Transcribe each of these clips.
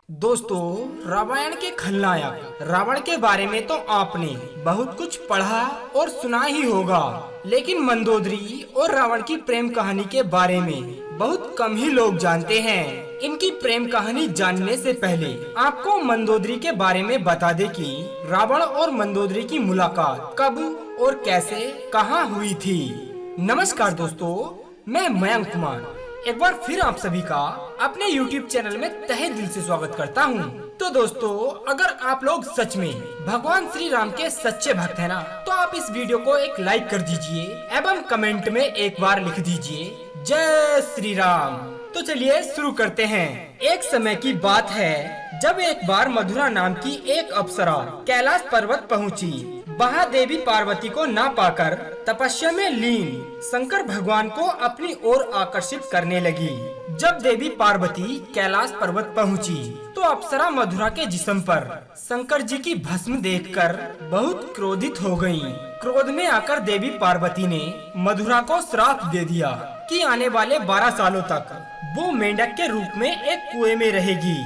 दोस्तों, रामायण के खलनायक रावण के बारे में तो आपने बहुत कुछ पढ़ा और सुना ही होगा, लेकिन मंदोदरी और रावण की प्रेम कहानी के बारे में बहुत कम ही लोग जानते हैं। इनकी प्रेम कहानी जानने से पहले आपको मंदोदरी के बारे में बता दे कि रावण और मंदोदरी की मुलाकात कब और कैसे कहाँ हुई थी। नमस्कार दोस्तों, मैं मयंक कुमार एक बार फिर आप सभी का अपने YouTube चैनल में तहे दिल से स्वागत करता हूं। तो दोस्तों, अगर आप लोग सच में भगवान श्री राम के सच्चे भक्त हैं ना, तो आप इस वीडियो को एक लाइक कर दीजिए एवं कमेंट में एक बार लिख दीजिए जय श्री राम। तो चलिए शुरू करते हैं। एक समय की बात है जब एक बार मधुरा नाम की एक अप्सरा कैलाश पर्वत पहुंची। वहाँ देवी पार्वती को ना पाकर तपस्या में लीन शंकर भगवान को अपनी ओर आकर्षित करने लगी। जब देवी पार्वती कैलाश पर्वत पहुंची तो अप्सरा मधुरा के जिस्म पर शंकर जी की भस्म देखकर बहुत क्रोधित हो गयी। क्रोध में आकर देवी पार्वती ने मधुरा को श्राप दे दिया कि आने वाले 12 सालों तक वो मेंढक के रूप में एक कुएं में रहेगी।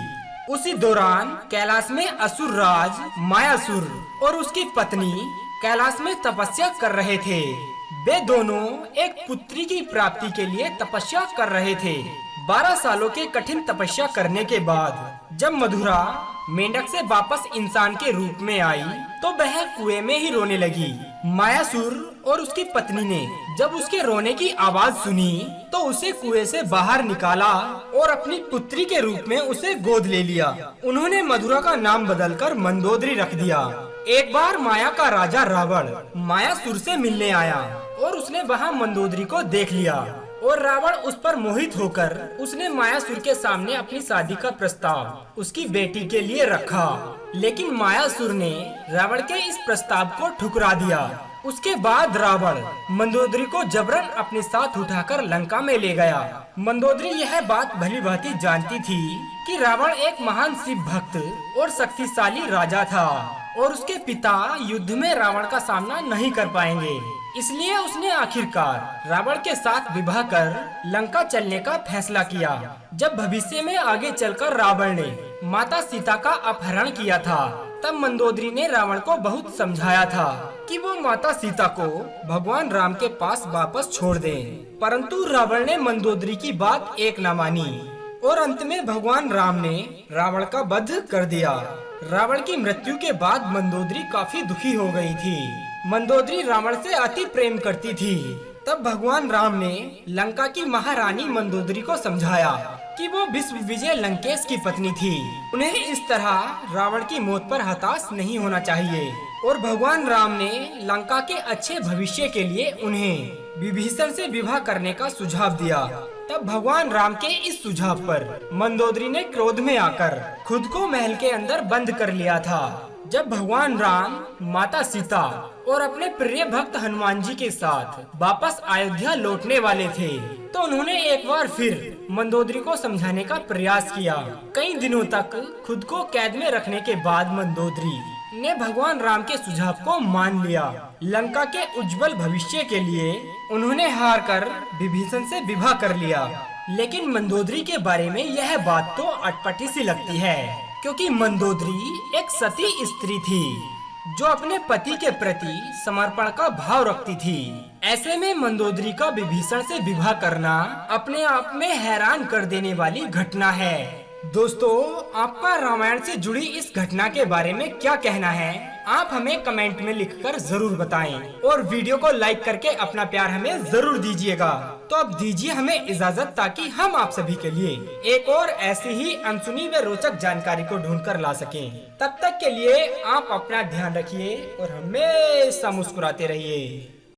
उसी दौरान कैलाश में असुर राज मायासुर और उसकी पत्नी कैलाश में तपस्या कर रहे थे। वे दोनों एक पुत्री की प्राप्ति के लिए तपस्या कर रहे थे। 12 सालों के कठिन तपस्या करने के बाद जब मधुरा मेंढक से वापस इंसान के रूप में आई तो वह कुएं में ही रोने लगी। मायासुर और उसकी पत्नी ने जब उसके रोने की आवाज सुनी तो उसे कुएं से बाहर निकाला और अपनी पुत्री के रूप में उसे गोद ले लिया। उन्होंने मधुरा का नाम बदलकर मंदोदरी रख दिया। एक बार माया का राजा रावण मायासुर से मिलने आया और उसने वहाँ मंदोदरी को देख लिया और रावण उस पर मोहित होकर उसने मायासुर के सामने अपनी शादी का प्रस्ताव उसकी बेटी के लिए रखा। लेकिन मायासुर ने रावण के इस प्रस्ताव को ठुकरा दिया। उसके बाद रावण मंदोदरी को जबरन अपने साथ उठाकर लंका में ले गया। मंदोदरी यह बात भली भांति जानती थी कि रावण एक महान शिव भक्त और शक्तिशाली राजा था और उसके पिता युद्ध में रावण का सामना नहीं कर पाएंगे। इसलिए उसने आखिरकार रावण के साथ विवाह कर लंका चलने का फैसला किया। जब भविष्य में आगे चलकर रावण ने माता सीता का अपहरण किया था तब मंदोदरी ने रावण को बहुत समझाया था कि वो माता सीता को भगवान राम के पास वापस छोड़ दें। परंतु रावण ने मंदोदरी की बात एक न मानी और अंत में भगवान राम ने रावण का वध कर दिया। रावण की मृत्यु के बाद मंदोदरी काफी दुखी हो गई थी। मंदोदरी रावण से अति प्रेम करती थी। तब भगवान राम ने लंका की महारानी मंदोदरी को समझाया कि वो विश्व विजय लंकेश की पत्नी थी। उन्हें इस तरह रावण की मौत पर हताश नहीं होना चाहिए और भगवान राम ने लंका के अच्छे भविष्य के लिए उन्हें विभीषण से विवाह करने का सुझाव दिया। तब भगवान राम के इस सुझाव पर मंदोदरी ने क्रोध में आकर खुद को महल के अंदर बंद कर लिया था। जब भगवान राम माता सीता और अपने प्रिय भक्त हनुमान जी के साथ वापस अयोध्या लौटने वाले थे तो उन्होंने एक बार फिर मंदोदरी को समझाने का प्रयास किया। कई दिनों तक खुद को कैद में रखने के बाद मंदोदरी ने भगवान राम के सुझाव को मान लिया। लंका के उज्जवल भविष्य के लिए उन्होंने हार कर विभीषण से विवाह कर लिया। लेकिन मंदोदरी के बारे में यह बात तो अटपटी सी लगती है, क्योंकि मंदोदरी एक सती स्त्री थी जो अपने पति के प्रति समर्पण का भाव रखती थी। ऐसे में मंदोदरी का विभीषण से विवाह करना अपने आप में हैरान कर देने वाली घटना है। दोस्तों, आपका रामायण से जुड़ी इस घटना के बारे में क्या कहना है, आप हमें कमेंट में लिखकर जरूर बताएं और वीडियो को लाइक करके अपना प्यार हमें जरूर दीजिएगा। तो अब दीजिए हमें इजाजत ताकि हम आप सभी के लिए एक और ऐसी ही अनसुनी व रोचक जानकारी को ढूंढ कर ला सकें। तब तक के लिए आप अपना ध्यान रखिए और हमेशा मुस्कुराते रहिए।